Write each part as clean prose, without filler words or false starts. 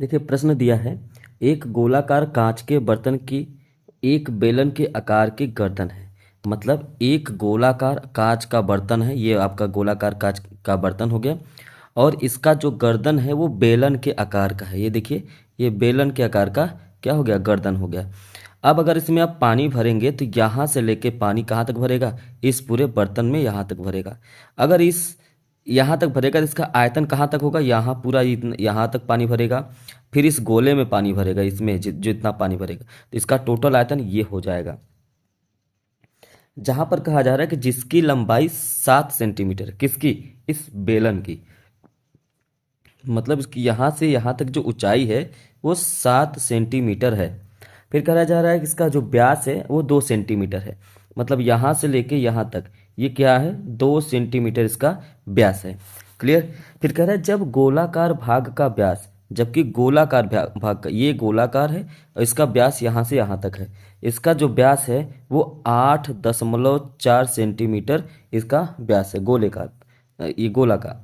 देखिए प्रश्न दिया है, एक गोलाकार कांच के बर्तन की एक बेलन के आकार की गर्दन है। मतलब एक गोलाकार कांच का बर्तन है, ये आपका गोलाकार कांच का बर्तन हो गया, और इसका जो गर्दन है वो बेलन के आकार का है। ये देखिए, ये बेलन के आकार का क्या हो गया, गर्दन हो गया। अब अगर इसमें आप पानी भरेंगे तो यहाँ से लेके पानी कहाँ तक भरेगा, इस पूरे बर्तन में यहाँ तक भरेगा। अगर इस यहाँ तक भरेगा तो इसका आयतन कहाँ तक होगा, यहाँ पूरा यहाँ तक पानी भरेगा। फिर इस गोले में पानी भरेगा, इसमें जितना पानी भरेगा तो इसका टोटल आयतन ये हो जाएगा। जहाँ पर कहा जा रहा है कि जिसकी लंबाई 7 सेंटीमीटर, किसकी, इस बेलन की, मतलब इसकी यहाँ से यहाँ तक जो ऊंचाई है वो 7 सेंटीमीटर है। फिर कहा जा रहा है कि इसका जो व्यास है वो 2 सेंटीमीटर है। मतलब यहाँ से लेके यहाँ तक ये क्या है, 2 सेंटीमीटर इसका व्यास है। क्लियर। फिर कह रहा है जब गोलाकार भाग का व्यास, जबकि गोलाकार भाग का, ये गोलाकार है और इसका व्यास यहाँ से यहाँ तक है, इसका जो व्यास है वो 8.4 सेंटीमीटर इसका व्यास है, गोले का, ये गोला का।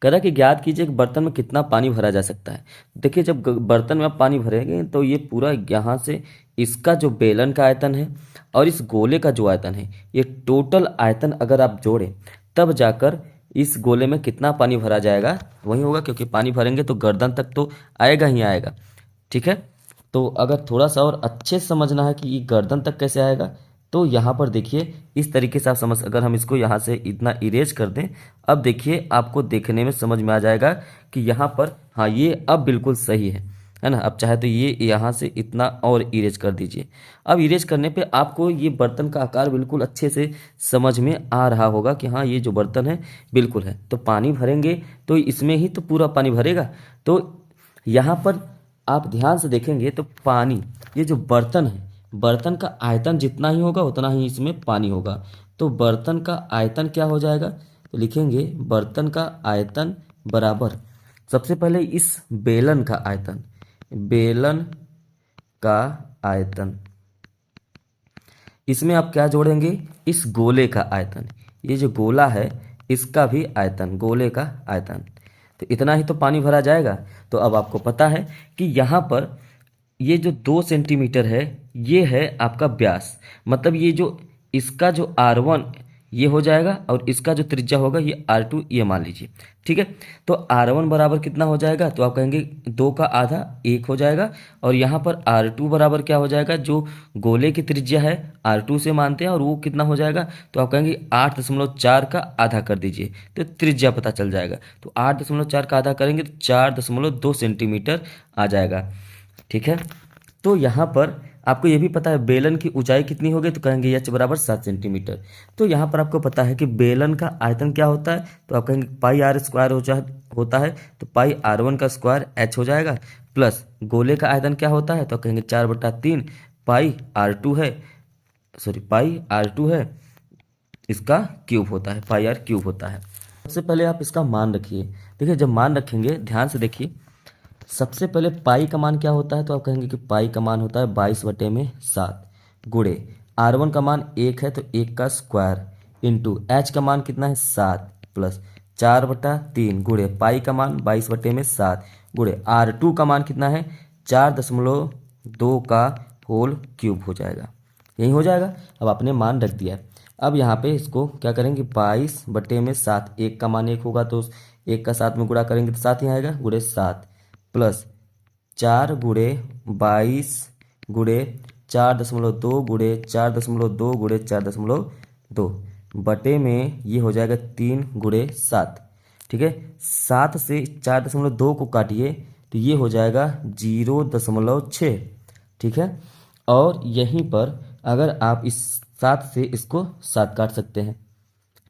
कह रहा है कि ज्ञात कीजिए कि बर्तन में कितना पानी भरा जा सकता है। देखिए जब बर्तन में आप पानी भरेंगे तो ये पूरा यहाँ से इसका जो बेलन का आयतन है और इस गोले का जो आयतन है, ये टोटल आयतन अगर आप जोड़ें तब जाकर इस गोले में कितना पानी भरा जाएगा वही होगा, क्योंकि पानी भरेंगे तो गर्दन तक तो आएगा ही आएगा। ठीक है। तो अगर थोड़ा सा और अच्छे से समझना है कि ये गर्दन तक कैसे आएगा, तो यहाँ पर देखिए इस तरीके से आप समझ, अगर हम इसको यहाँ से इतना इरेज कर दें, अब देखिए आपको देखने में समझ में आ जाएगा कि यहाँ पर, हाँ ये अब बिल्कुल सही है ना। अब चाहे तो ये यहाँ से इतना और इरेज कर दीजिए। अब इरेज करने पे आपको ये बर्तन का आकार बिल्कुल अच्छे से समझ में आ रहा होगा कि हाँ ये जो बर्तन है बिल्कुल है। तो पानी भरेंगे तो इसमें ही तो पूरा पानी भरेगा। तो यहाँ पर आप ध्यान से देखेंगे तो पानी, ये जो बर्तन है, बर्तन का आयतन जितना ही होगा उतना ही इसमें पानी होगा। तो बर्तन का आयतन क्या हो जाएगा, तो लिखेंगे बर्तन का आयतन बराबर, सबसे पहले इस बेलन का आयतन, बेलन का आयतन, इसमें आप क्या जोड़ेंगे, इस गोले का आयतन, ये जो गोला है इसका भी आयतन, गोले का आयतन। तो इतना ही तो पानी भरा जाएगा। तो अब आपको पता है कि यहाँ पर ये जो 2 सेंटीमीटर है ये है आपका व्यास। मतलब ये जो इसका जो R1 ये हो जाएगा और इसका जो त्रिज्या होगा ये R2, ये मान लीजिए। ठीक है। तो R1 बराबर कितना हो जाएगा, तो आप कहेंगे 2 का आधा 1 हो जाएगा। और यहाँ पर R2 बराबर क्या हो जाएगा, जो गोले की त्रिज्या है R2 से मानते हैं, और वो कितना हो जाएगा, तो आप कहेंगे 8.4 का आधा कर दीजिए तो त्रिज्या पता चल जाएगा। तो 8.4 का आधा करेंगे तो 4.2 सेंटीमीटर आ जाएगा। ठीक है। तो यहाँ पर आपको ये भी पता है बेलन की ऊंचाई कितनी होगी, तो कहेंगे h बराबर 7 सेंटीमीटर। तो यहाँ पर आपको पता है कि बेलन का आयतन क्या होता है, तो आप कहेंगे पाई आर स्क्वायर होता है, तो पाई R1 का स्क्वायर h हो जाएगा, प्लस गोले का आयतन क्या होता है, तो कहेंगे 4/3 पाई R2 है, सॉरी पाई R2 है, इसका क्यूब होता है, पाई आर क्यूब होता है। सबसे पहले आप इसका मान रखिए। देखिए जब मान रखेंगे ध्यान से देखिए, सबसे पहले पाई का मान क्या होता है, तो आप कहेंगे कि पाई का मान होता है 22/7 गुणे R1 का मान 1 है तो 1 का स्क्वायर इंटू H का मान कितना है 7 प्लस 4/3 गुणे पाई का मान 22/7 गुणे R2 का मान कितना है 4.2 का होल क्यूब हो जाएगा। यही हो जाएगा। अब आपने मान रख दिया है। अब यहाँ पे इसको क्या करेंगे, 22/7, 1 का मान 1 होगा तो 1 का 7 में गुणा करेंगे तो 7 ही आएगा, गुणे 7 प्लस 4 गुणे 22 गुणे 4.2 गुणे 4.2 गुणे 4.2 बटे में ये हो जाएगा 3 गुणे 7। ठीक है। 7 से 4.2 को काटिए तो ये हो जाएगा 0.6। ठीक है। और यहीं पर अगर आप इस 7 से इसको 7 काट सकते हैं।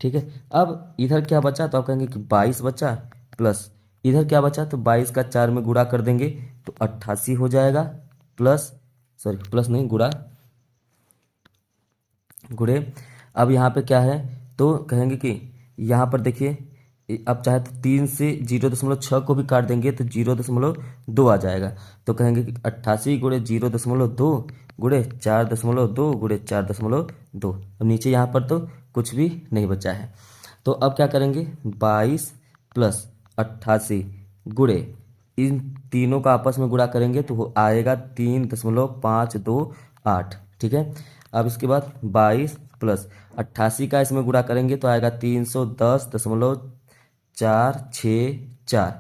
ठीक है। अब इधर क्या बचा, तो आप कहेंगे कि 22 बचा, प्लस इधर क्या बचा, तो 22 का 4 में गुणा कर देंगे तो 88 हो जाएगा, प्लस सॉरी प्लस नहीं गुणा गुणे। अब यहाँ पे क्या है, तो कहेंगे कि यहाँ पर देखिए, अब चाहे तो 3 से 0.6 को भी काट देंगे तो 0.2 आ जाएगा। तो कहेंगे कि 88 गुणे 0.2 गुणे 4.2 गुणे 4.2। अब नीचे यहाँ पर तो कुछ भी नहीं बचा है। तो अब क्या करेंगे, 22 प्लस 88 गुणे इन तीनों का आपस में गुणा करेंगे तो वो आएगा 3.528। ठीक है। अब इसके बाद 22 प्लस 88 का इसमें गुणा करेंगे तो आएगा 310.464।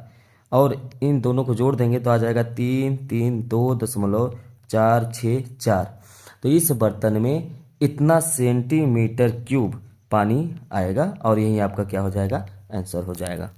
और इन दोनों को जोड़ देंगे तो आ जाएगा 332.464। तो इस बर्तन में इतना सेंटीमीटर क्यूब पानी आएगा और यही आपका क्या हो जाएगा, आंसर हो जाएगा।